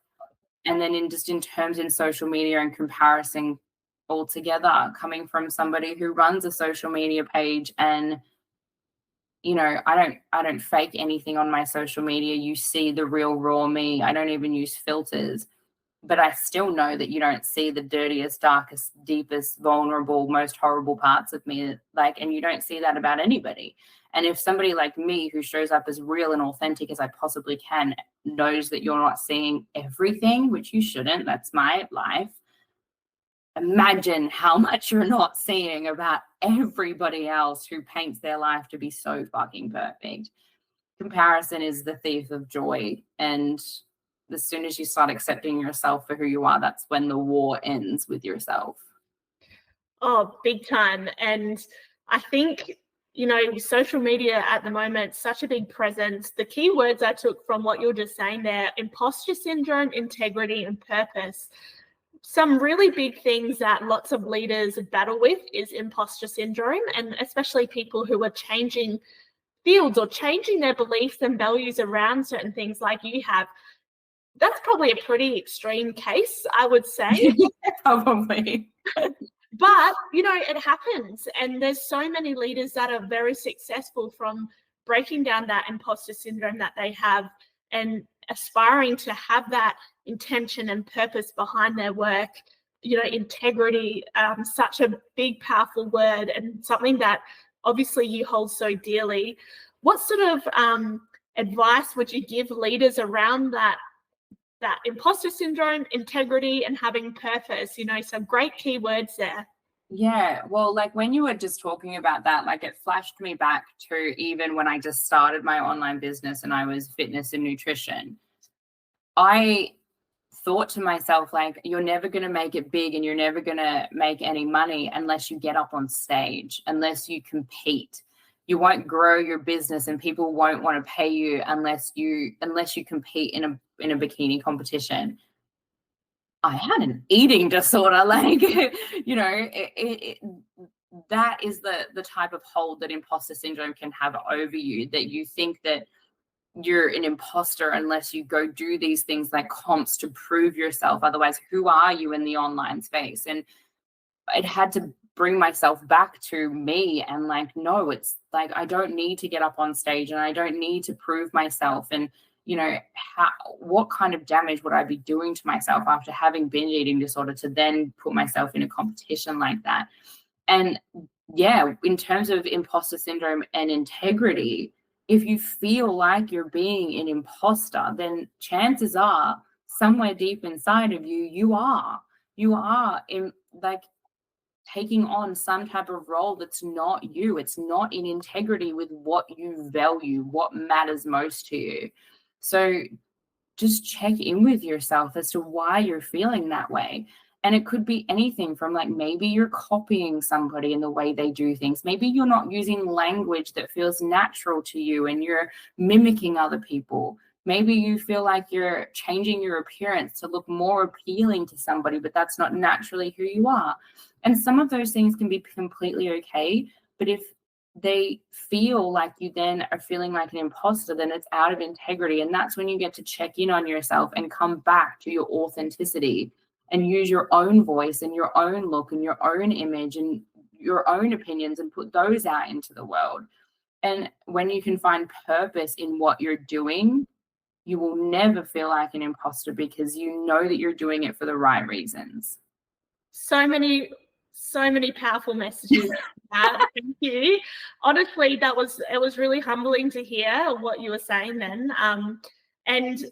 And then in terms in social media and comparison altogether, coming from somebody who runs a social media page, and I don't fake anything on my social media. You see the real raw me. I don't even use filters. But I still know that you don't see the dirtiest, darkest, deepest, vulnerable, most horrible parts of me. And you don't see that about anybody. And if somebody like me, who shows up as real and authentic as I possibly can, knows that you're not seeing everything, which you shouldn't, that's my life, imagine how much you're not seeing about everybody else who paints their life to be so fucking perfect. Comparison is the thief of joy. And as soon as you start accepting yourself for who you are, that's when the war ends with yourself. Oh, big time. And I think, social media at the moment, such a big presence. The key words I took from what you're just saying there: imposter syndrome, integrity, and purpose. Some really big things that lots of leaders battle with is imposter syndrome, and especially people who are changing fields or changing their beliefs and values around certain things like you have. That's probably a pretty extreme case, I would say. Probably. But, it happens. And there's so many leaders that are very successful from breaking down that imposter syndrome that they have and aspiring to have that intention and purpose behind their work. Integrity, such a big, powerful word, and something that obviously you hold so dearly. What sort of advice would you give leaders around that that imposter syndrome, integrity, and having purpose. Some great keywords there. Yeah, well, like when you were just talking about that, like it flashed me back to even when I just started my online business and I was fitness and nutrition. I thought to myself, like, you're never going to make it big and you're never going to make any money unless you get up on stage, unless you compete. You won't grow your business and people won't want to pay you unless you compete in a bikini competition. I had an eating disorder, like, that is the type of hold that imposter syndrome can have over you, that you think that you're an imposter unless you go do these things like comps to prove yourself. Otherwise, who are you in the online space? And it had to bring myself back to me and like, no, it's like, I don't need to get up on stage and I don't need to prove myself. And what kind of damage would I be doing to myself after having binge eating disorder to then put myself in a competition like that? And yeah, in terms of imposter syndrome and integrity, if you feel like you're being an imposter, then chances are somewhere deep inside of you, you are in, like, taking on some type of role that's not you. It's not in integrity with what you value, what matters most to you. So just check in with yourself as to why you're feeling that way. And it could be anything from, like, maybe you're copying somebody in the way they do things. Maybe you're not using language that feels natural to you and you're mimicking other people. Maybe you feel like you're changing your appearance to look more appealing to somebody, but that's not naturally who you are. And some of those things can be completely okay. But if they feel like you then are feeling like an imposter, then it's out of integrity. And that's when you get to check in on yourself and come back to your authenticity and use your own voice and your own look and your own image and your own opinions and put those out into the world. And when you can find purpose in what you're doing, you will never feel like an imposter because you know that you're doing it for the right reasons. So many powerful messages. Thank you. Honestly, it was really humbling to hear what you were saying then. And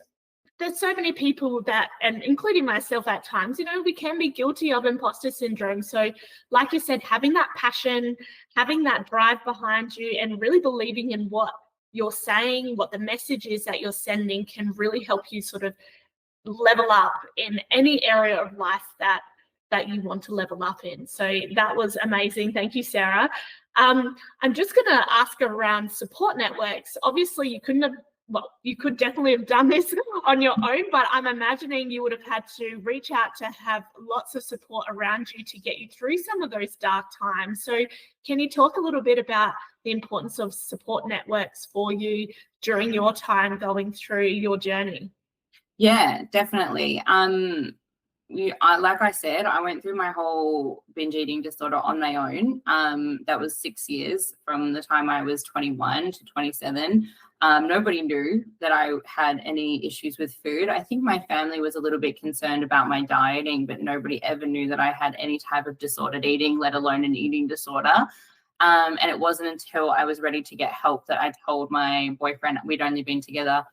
there's so many people that, and including myself at times, we can be guilty of imposter syndrome. So like you said, having that passion, having that drive behind you and really believing in what you're saying, what the message is that you're sending can really help you sort of level up in any area of life that you want to level up in. So that was amazing. Thank you, Sarah. I'm just going to ask around support networks. Obviously, you could definitely have done this on your own, but I'm imagining you would have had to reach out to have lots of support around you to get you through some of those dark times. So can you talk a little bit about the importance of support networks for you during your time going through your journey? Yeah, definitely. Like I said, I went through my whole binge eating disorder on my own. That was 6 years from the time I was 21 to 27. Nobody knew that I had any issues with food. I think my family was a little bit concerned about my dieting, but nobody ever knew that I had any type of disordered eating, let alone an eating disorder. And it wasn't until I was ready to get help that I told my boyfriend. We'd only been together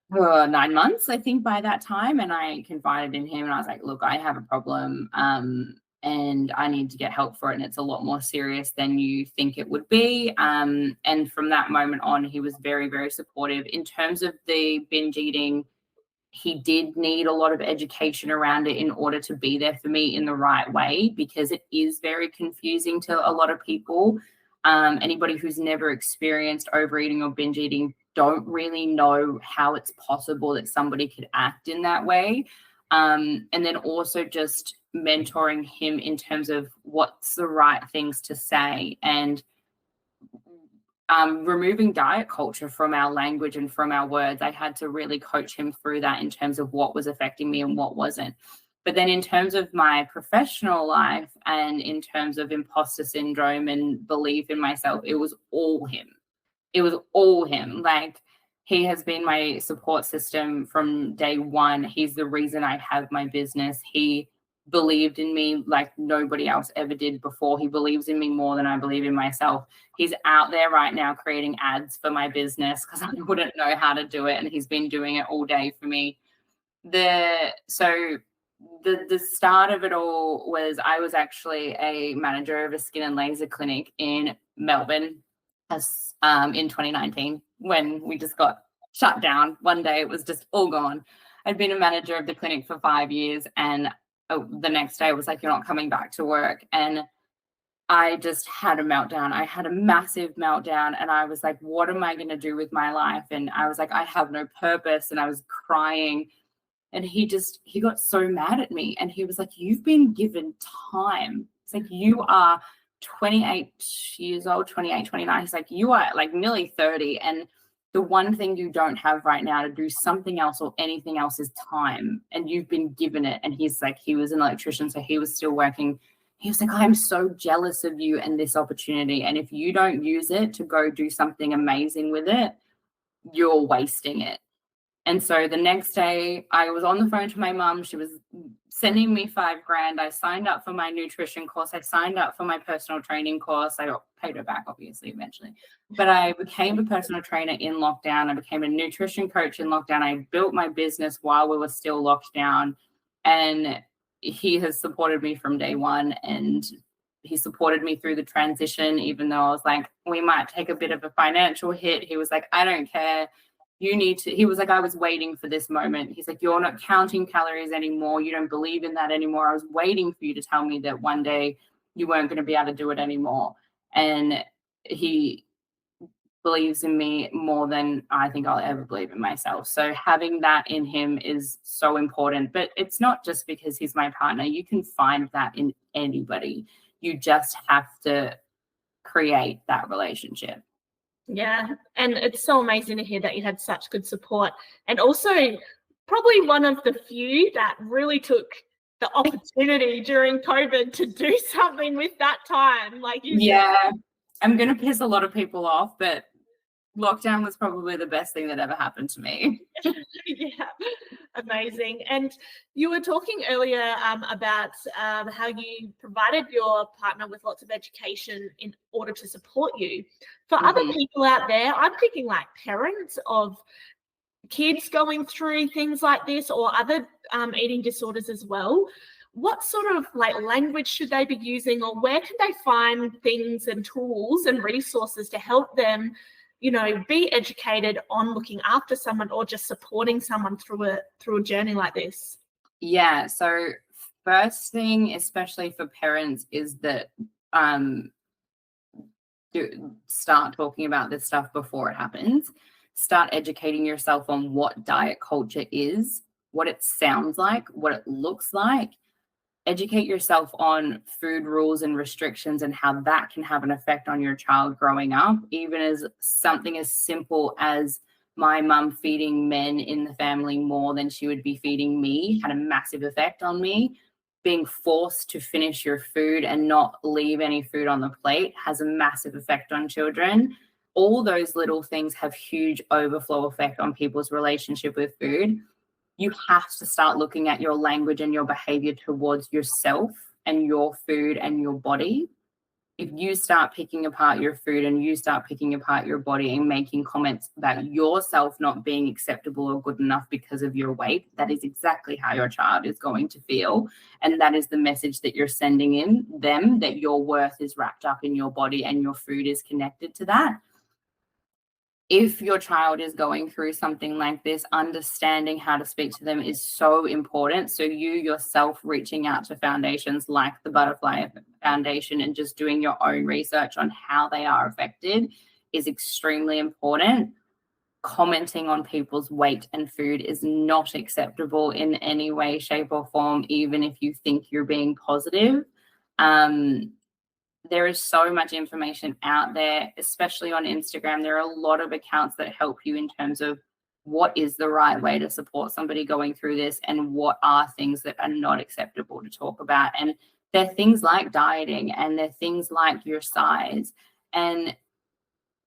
9 months, I think, by that time. And I confided in him and I was like, look, I have a problem and I need to get help for it. And it's a lot more serious than you think it would be. And from that moment on, he was very, very supportive. In terms of the binge eating, he did need a lot of education around it in order to be there for me in the right way, because it is very confusing to a lot of people. Anybody who's never experienced overeating or binge eating don't really know how it's possible that somebody could act in that way. And then also just mentoring him in terms of what's the right things to say, and removing diet culture from our language and from our words. I had to really coach him through that in terms of what was affecting me and what wasn't. But then in terms of my professional life and in terms of imposter syndrome and belief in myself, it was all him. It was all him. Like, he has been my support system from day one. He's the reason I have my business. He believed in me like nobody else ever did before. He believes in me more than I believe in myself. He's out there right now creating ads for my business because I wouldn't know how to do it. And he's been doing it all day for me. The start of it all was I was actually a manager of a skin and laser clinic in Melbourne in 2019 when we just got shut down. One day it was just all gone. I'd been a manager of the clinic for 5 years, and the next day it was like, you're not coming back to work. And I just had a meltdown. I had a massive meltdown, and I was like, what am I going to do with my life? And I was like, I have no purpose. And I was crying. And he got so mad at me, and he was like, you've been given time. It's like, you are 28 years old, 28, 29. He's like, you are like nearly 30. And the one thing you don't have right now to do something else or anything else is time. And you've been given it. And he's like, he was an electrician, so he was still working. He was like, I'm so jealous of you and this opportunity. And if you don't use it to go do something amazing with it, you're wasting it. And so the next day I was on the phone to my mum. She was sending me $5,000. I signed up for my nutrition course. I signed up for my personal training course. I got paid her back, obviously, eventually. But I became a personal trainer in lockdown. I became a nutrition coach in lockdown. I built my business while we were still locked down. And he has supported me from day one. And he supported me through the transition, even though I was like, we might take a bit of a financial hit. He was like, I don't care. He was like, I was waiting for this moment. He's like, you're not counting calories anymore. You don't believe in that anymore. I was waiting for you to tell me that one day you weren't going to be able to do it anymore. And he believes in me more than I think I'll ever believe in myself. So having that in him is so important. But it's not just because he's my partner. You can find that in anybody. You just have to create that relationship. Yeah, and it's so amazing to hear that you had such good support, and also probably one of the few that really took the opportunity during COVID to do something with that time. Like you said. I'm going to piss a lot of people off, but lockdown was probably the best thing that ever happened to me. Yeah, amazing. And you were talking earlier about how you provided your partner with lots of education in order to support you. For other people out there, I'm thinking like parents of kids going through things like this, or other eating disorders as well. What sort of like language should they be using, or where can they find things and tools and resources to help them, be educated on looking after someone or just supporting someone through a journey like this? Yeah. So first thing, especially for parents, is that start talking about this stuff before it happens. Start educating yourself on what diet culture is, what it sounds like, what it looks like. Educate yourself on food rules and restrictions and how that can have an effect on your child growing up, even as something as simple as my mum feeding men in the family more than she would be feeding me had a massive effect on me. Being forced to finish your food and not leave any food on the plate has a massive effect on children. All those little things have huge overflow effect on people's relationship with food. You have to start looking at your language and your behavior towards yourself and your food and your body. If you start picking apart your food and you start picking apart your body and making comments about yourself not being acceptable or good enough because of your weight, that is exactly how your child is going to feel. And that is the message that you're sending in them, that your worth is wrapped up in your body and your food is connected to that. If your child is going through something like this, understanding how to speak to them is so important. So you yourself reaching out to foundations like the Butterfly Foundation and just doing your own research on how they are affected is extremely important. Commenting on people's weight and food is not acceptable in any way, shape, or form, even if you think you're being positive. There is so much information out there, especially on Instagram. There are a lot of accounts that help you in terms of what is the right way to support somebody going through this and what are things that are not acceptable to talk about. And they're things like dieting and they're things like your size. And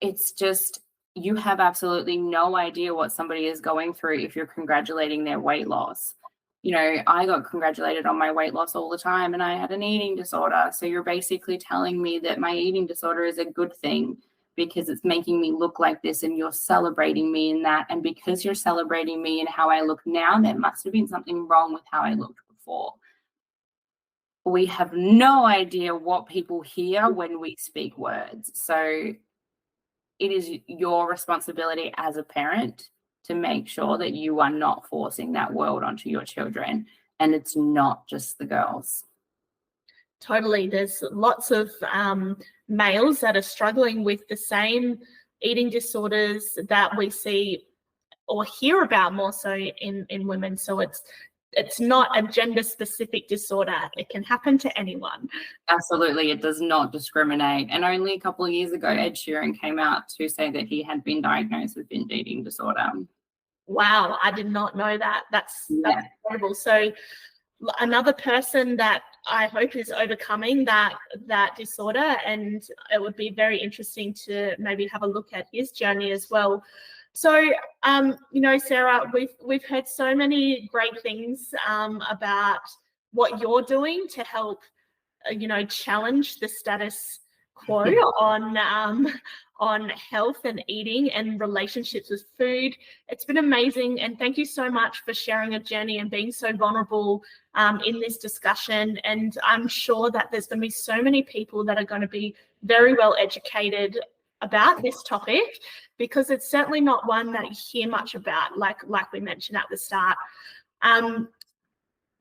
it's just, you have absolutely no idea what somebody is going through if you're congratulating their weight loss. I got congratulated on my weight loss all the time and I had an eating disorder. So you're basically telling me that my eating disorder is a good thing. because it's making me look like this and you're celebrating me in that. And because you're celebrating me in how I look now, there must have been something wrong with how I looked before. We have no idea what people hear when we speak words. So it is your responsibility as a parent to make sure that you are not forcing that world onto your children. And it's not just the girls. Totally. There's lots of males that are struggling with the same eating disorders that we see or hear about more so in women. So it's not a gender specific disorder. It can happen to anyone. Absolutely. It does not discriminate. And only a couple of years ago, Ed Sheeran came out to say that he had been diagnosed with binge eating disorder. Wow, I did not know that. That's incredible. So another person that I hope is overcoming that disorder, and it would be very interesting to maybe have a look at his journey as well. So, Sarah, we've heard so many great things about what you're doing to help, challenge the status quo on health and eating and relationships with food. It's been amazing, and thank you so much for sharing a journey and being so vulnerable in this discussion. And I'm sure that there's going to be so many people that are going to be very well educated about this topic, because it's certainly not one that you hear much about, like we mentioned at the start.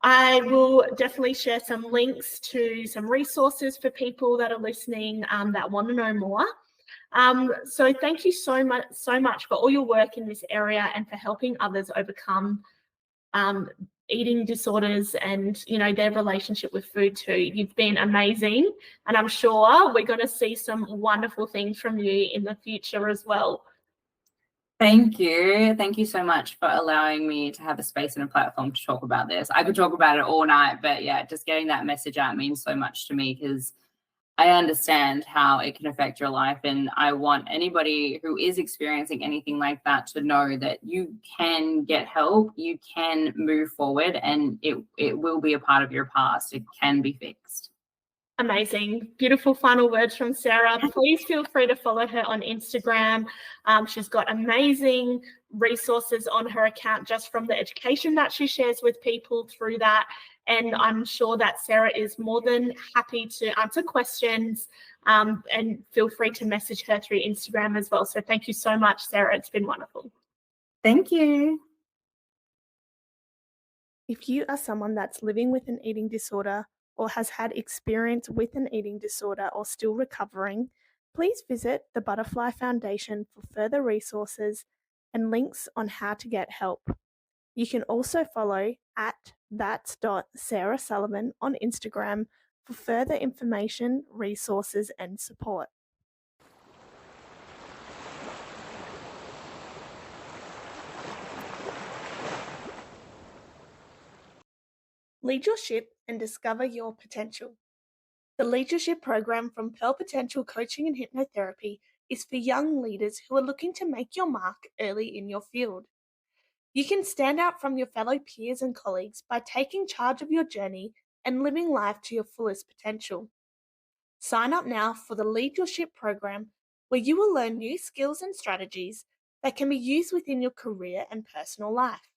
I will definitely share some links to some resources for people that are listening that want to know more. So thank you so much for all your work in this area and for helping others overcome eating disorders and their relationship with food too. You've been amazing, and I'm sure we're going to see some wonderful things from you in the future as well. Thank you. Thank you so much for allowing me to have a space and a platform to talk about this. I could talk about it all night, but yeah, just getting that message out means so much to me, because I understand how it can affect your life. And I want anybody who is experiencing anything like that to know that you can get help, you can move forward, and it will be a part of your past. It can be fixed. Amazing. Beautiful final words from Sarah. Please feel free to follow her on Instagram. She's got amazing resources on her account just from the education that she shares with people through that. And I'm sure that Sarah is more than happy to answer questions, and feel free to message her through Instagram as well. So thank you so much, Sarah. It's been wonderful. Thank you. If you are someone that's living with an eating disorder or has had experience with an eating disorder or still recovering, please visit the Butterfly Foundation for further resources and links on how to get help. You can also follow at thats.sarahsullivan on Instagram for further information, resources, and support. Leadurship and discover your potential. The Leadurship program from Pearl Potential Coaching and Hypnotherapy is for young leaders who are looking to make your mark early in your field. You can stand out from your fellow peers and colleagues by taking charge of your journey and living life to your fullest potential. Sign up now for the Leadurship program, where you will learn new skills and strategies that can be used within your career and personal life.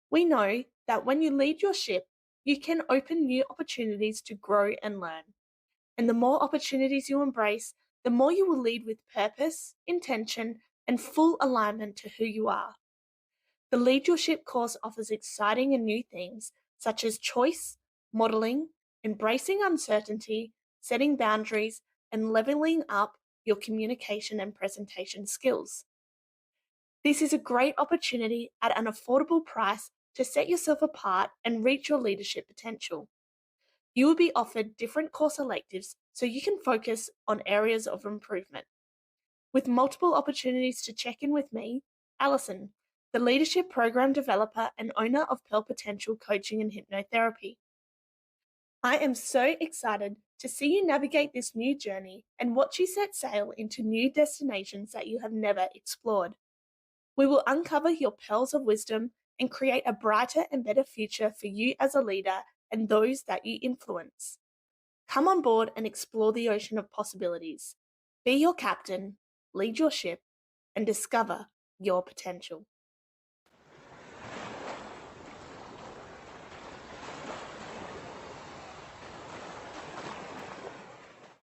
We know that when you lead your ship, you can open new opportunities to grow and learn. And the more opportunities you embrace, the more you will lead with purpose, intention, and full alignment to who you are. The Leadurship course offers exciting and new themes such as choice, modeling, embracing uncertainty, setting boundaries, and leveling up your communication and presentation skills. This is a great opportunity at an affordable price to set yourself apart and reach your leadership potential. You will be offered different course electives so you can focus on areas of improvement. With multiple opportunities to check in with me, Alison, the Leadership Program developer and owner of Pearl Potential Coaching and Hypnotherapy. I am so excited to see you navigate this new journey and watch you set sail into new destinations that you have never explored. We will uncover your pearls of wisdom and create a brighter and better future for you as a leader and those that you influence. Come on board and explore the ocean of possibilities. Be your captain, lead your ship, and discover your potential.